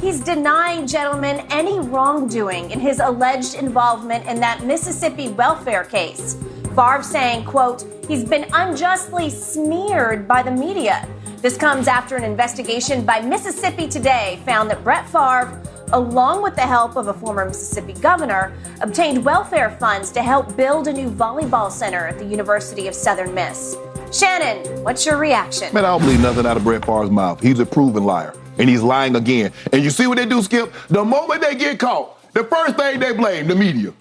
He's denying, gentlemen, any wrongdoing in his alleged involvement in that Mississippi welfare case. Farve saying, quote, he's been unjustly smeared by the media. This comes after an investigation by Mississippi Today found that Brett Farve, along with the help of a former Mississippi governor, obtained welfare funds to help build a new volleyball center at the University of Southern Miss. Shannon, what's your reaction? Man, I don't believe nothing out of Brett Favre's mouth. He's a proven liar, and he's lying again. And you see what they do, Skip? The moment they get caught, the first thing they blame, the media.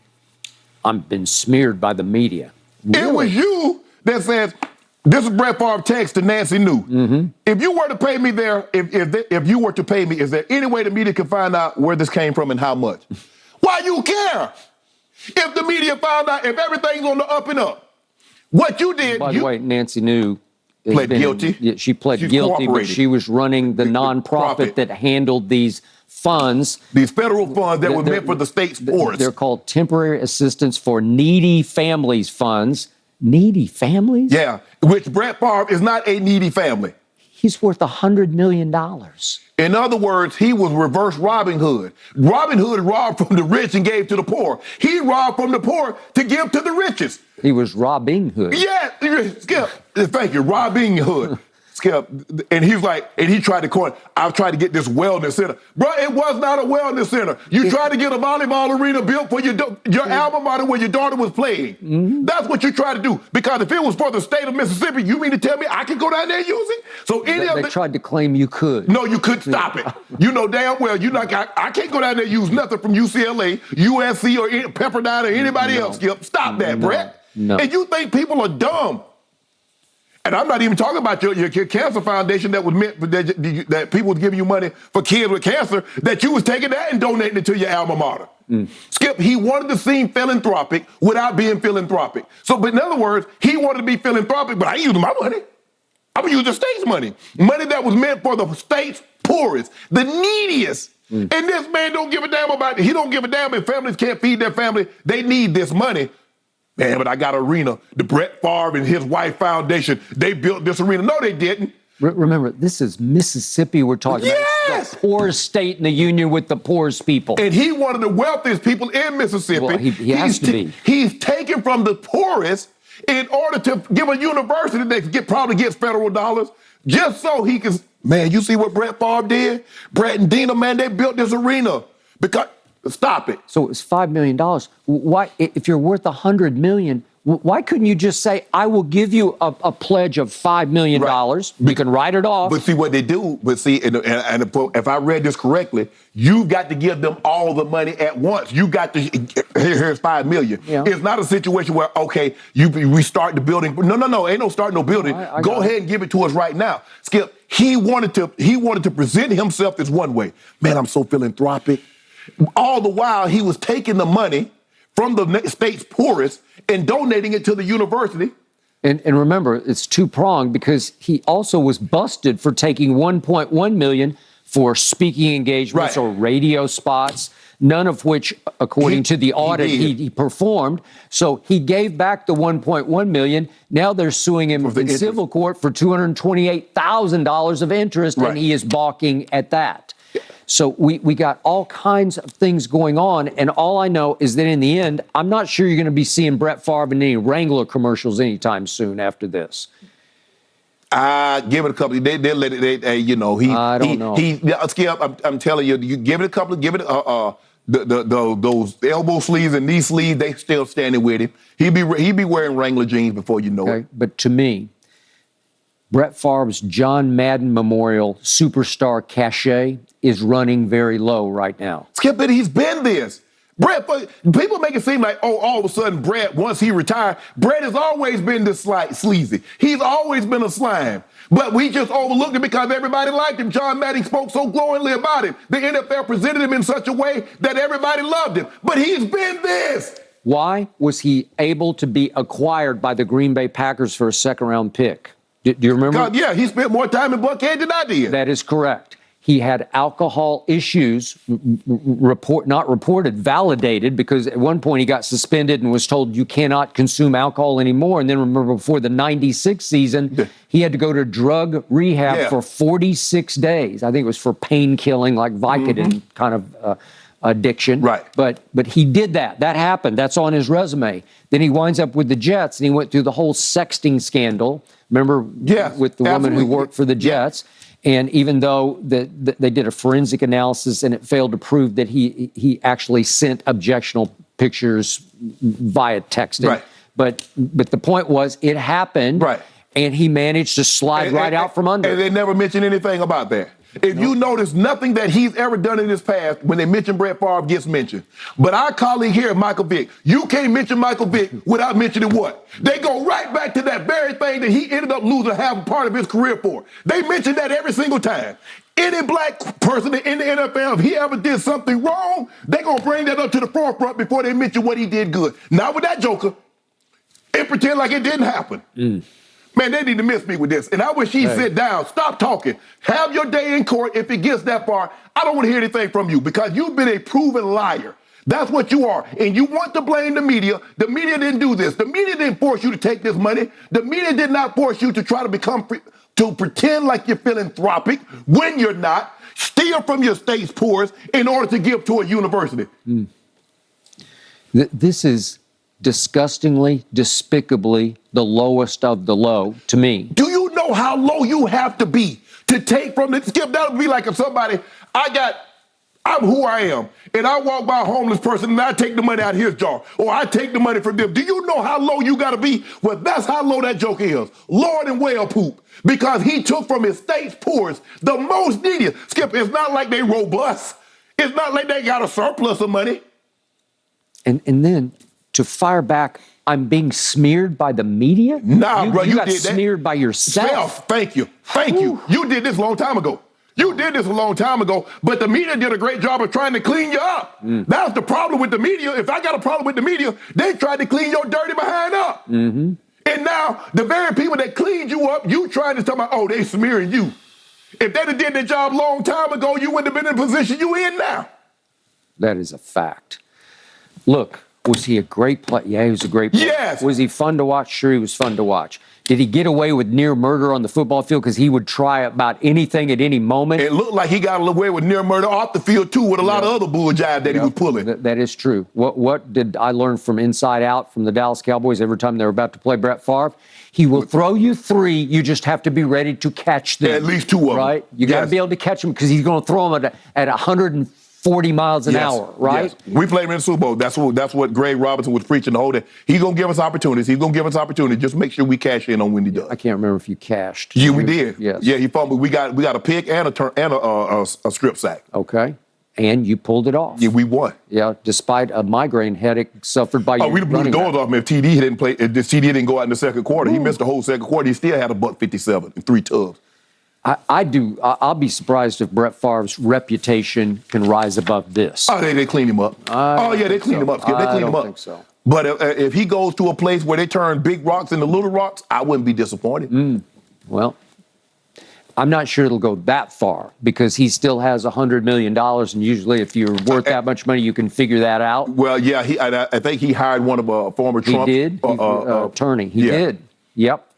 I've been smeared by the media. Really? It was you that says, this is Brett Favre text to Nancy New. Mm-hmm. If you were to pay me there, if you were to pay me, is there any way the media can find out where this came from and how much? Why you care? If the media found out, if everything's on the up and up, what you did. By the way, Nancy New pled guilty. She pled guilty, but she was running the nonprofit that handled these funds. These federal funds that were meant for the state's poorest. They're called Temporary Assistance for Needy Families funds. Needy families? Yeah, which Brett Farve is not a needy family. He's worth $100 million. In other words, he was reverse Robin Hood. Robin Hood robbed from the rich and gave to the poor. He robbed from the poor to give to the richest. He was Robin Hood. Yeah, Skip. Thank you, Robin Hood. Skip. And he's like, and he tried to coin, I've tried to get this wellness center. Bro, it was not a wellness center. You tried to get a volleyball arena built for your alma mater where your daughter was playing. Mm-hmm. That's what you tried to do. Because if it was for the state of Mississippi, you mean to tell me I could go down there and use it? So they tried to claim you could. No, you couldn't stop it. You know damn well, I can't go down there and use nothing from UCLA, USC, or Pepperdine, or anybody else, Skip. Stop that, Brett. No. And you think people are dumb. And I'm not even talking about your cancer foundation that was meant for that people was giving you money for kids with cancer, that you was taking that and donating it to your alma mater. Skip, he wanted to seem philanthropic without being philanthropic. So, but in other words, he wanted to be philanthropic, but I ain't using my money. I'm gonna use the state's money. Money that was meant for the state's poorest, the neediest. And this man don't give a damn about it. He don't give a damn if families can't feed their family. They need this money. Man, but I got an arena. The Brett Farve and his wife foundation, they built this arena. No, they didn't. Remember, this is Mississippi we're talking about. It's the poorest state in the union with the poorest people. And he one of the wealthiest people in Mississippi. Well, he has to be. He's taken from the poorest in order to give a university that probably gets federal dollars just so he can. Man, you see what Brett Farve did? Brett and Dina, man, they built this arena because. Stop it. So it was $5 million. Why, if you're worth $100 million, why couldn't you just say, I will give you a pledge of $5 million? Right. You can write it off. But see what they do, and if I read this correctly, you've got to give them all the money at once. You got to, here's $5 million. Yeah. It's not a situation where, okay, we start the building. No, ain't no start no building. Go ahead and give it to us right now. Skip, he wanted to present himself as one way. Man, I'm so philanthropic. All the while, he was taking the money from the state's poorest and donating it to the university. And remember, it's two-pronged because he also was busted for taking $1.1 million for speaking engagements or radio spots, none of which, according to the audit, he performed. So he gave back the $1.1 million. Now they're suing him in civil court for $228,000 of interest, and he is balking at that. So we got all kinds of things going on, and all I know is that in the end, I'm not sure you're going to be seeing Brett Farve in any Wrangler commercials anytime soon after this. Give it a couple. They let it. I don't know. Skip, I'm telling you, you give it a couple. Give it those elbow sleeves and knee sleeves. They still standing with him. He be wearing Wrangler jeans before you know it. But to me, Brett Favre's John Madden Memorial superstar cachet is running very low right now. Skip it, he's been this. Brett, people make it seem like, all of a sudden, Brett, once he retired, Brett has always been this sleazy. He's always been a slime. But we just overlooked it because everybody liked him. John Madden spoke so glowingly about him. The NFL presented him in such a way that everybody loved him. But he's been this. Why was he able to be acquired by the Green Bay Packers for a second-round pick? Do you remember? Yeah, he spent more time in Buckhead than I did. That is correct. He had alcohol issues, not reported, validated, because at one point he got suspended and was told you cannot consume alcohol anymore. And then remember, before the 96 season, he had to go to drug rehab for 46 days. I think it was for pain killing, like Vicodin kind of addiction. Right. But he did that. That happened. That's on his resume. Then he winds up with the Jets, and he went through the whole sexting scandal. Remember, with the woman who worked for the Jets. And even though they did a forensic analysis and it failed to prove that he actually sent objectionable pictures via texting. Right. But the point was, it happened. Right. And he managed to slide out from under. And they never mentioned anything about that. If you notice, nothing that he's ever done in his past, when they mention Brett Farve, gets mentioned. But our colleague here, Michael Vick, you can't mention Michael Vick without mentioning what? They go right back to that very thing that he ended up losing half a part of his career for. They mention that every single time. Any black person in the NFL, if he ever did something wrong, they're going to bring that up to the forefront before they mention what he did good. Not with that joker. And pretend like it didn't happen. Man, they need to miss me with this. And I wish he'd sit down, stop talking, have your day in court. If it gets that far, I don't want to hear anything from you because you've been a proven liar. That's what you are. And you want to blame the media. The media didn't do this. The media didn't force you to take this money. The media did not force you to try to to pretend like you're philanthropic when you're not. Steal from your state's poorest in order to give to a university. This is disgustingly, despicably the lowest of the low to me. Do you know how low you have to be to take from the Skip? That would be like if somebody, I'm who I am, and I walk by a homeless person and I take the money out of his jar, or I take the money from them. Do you know how low you got to be? Well, that's how low that joke is. Lord and whale poop. Because he took from his state's poorest, the most needy. Skip, it's not like they robust. It's not like they got a surplus of money. And then to fire back, I'm being smeared by the media? Nah, bro, you got did smeared by yourself. Thank you. You did this a long time ago. But the media did a great job of trying to clean you up. That's the problem with the media. If I got a problem with the media, they tried to clean your dirty behind up. And now, the very people that cleaned you up, you trying to tell me, oh, they smearing you. If they'd have did their job a long time ago, you wouldn't have been in the position you in now. That is a fact. Look, was he a great player? Yeah, he was a great player. Yes. Was he fun to watch? Sure, he was fun to watch. Did he get away with near murder on the football field because he would try about anything at any moment? It looked like he got away with near murder off the field, too, with a lot of other bull jive that he was pulling. That is true. What did I learn from Inside Out from the Dallas Cowboys every time they were about to play Brett Farve? He will throw you three. You just have to be ready to catch them. At least two of them. Right? You got to be able to catch them because he's going to throw them at 140 miles an hour, right? Yes. We played him in the Super Bowl. That's what Greg Robinson was preaching the whole day. He's going to give us opportunities. Just make sure we cash in on when he does. I can't remember if you cashed. Yeah, we did. Yes. Yeah, he fumbled. We got a pick and a strip sack. Okay. And you pulled it off. Yeah, we won. Yeah, despite a migraine headache suffered by your we blew the doors off him. If TD didn't play, if the TD didn't go out in the second quarter, he missed the whole second quarter. He still had a $157 and 3 tubs. I'll be surprised if Brett Favre's reputation can rise above this. Oh, they cleaned him up. They cleaned him up. Skip. They cleaned him up. I don't think so. But if he goes to a place where they turn big rocks into little rocks, I wouldn't be disappointed. Well, I'm not sure it'll go that far because he still has $100 million, and usually if you're worth that much money, you can figure that out. Well, yeah, I think he hired one of a former Trump. He did? Attorney. He did. Yep.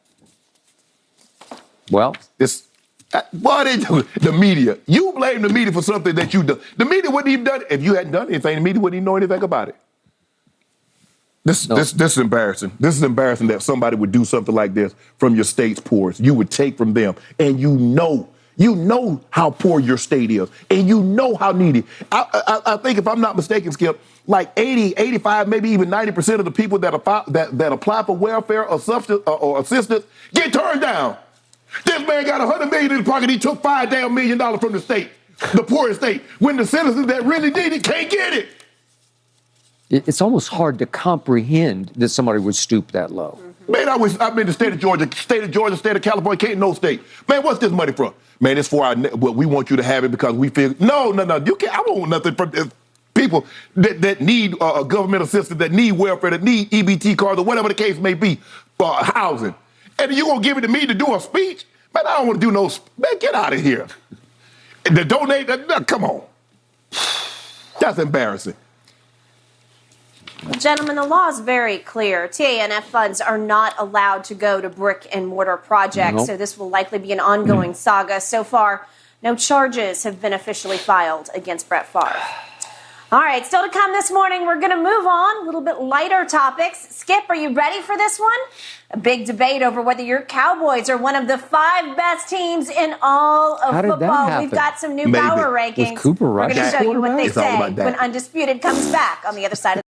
Well. What they do? The media. You blame the media for something that you done. The media wouldn't even done it. If you hadn't done anything, the media wouldn't even know anything about it. This is embarrassing. This is embarrassing that somebody would do something like this from your state's poorest. You would take from them, and you know how poor your state is, and you know how needy. I think if I'm not mistaken, Skip, like 80, 85, maybe even 90% of the people that apply for welfare or substance or assistance get turned down. This man got $100 million in his pocket. He took $5 million from the state, the poorest state, when the citizens that really need it can't get it. It's almost hard to comprehend that somebody would stoop that low. Man, I've been to state of Georgia, state of California, can't no state. Man, what's this money from? Man, it's for we want you to have it because we feel, no, you can't, I don't want nothing from this. People that need government assistance, that need welfare, that need EBT cards or whatever the case may be, housing. And you gonna give it to me to do a speech? Man, I don't want to do no, man, get out of here. To donate, come on. That's embarrassing. Gentlemen, the law is very clear. TANF funds are not allowed to go to brick and mortar projects, Nope. so this will likely be an ongoing saga. So far, no charges have been officially filed against Brett Farve. All right, still to come this morning, we're going to move on, a little bit lighter topics. Skip, are you ready for this one? A big debate over whether your Cowboys are one of the 5 best teams in all of How did that football. happen? We've got some new Maybe. power rankings. With Cooper We're Rush going to show you what they It's all say about that. when Undisputed comes back on the other side of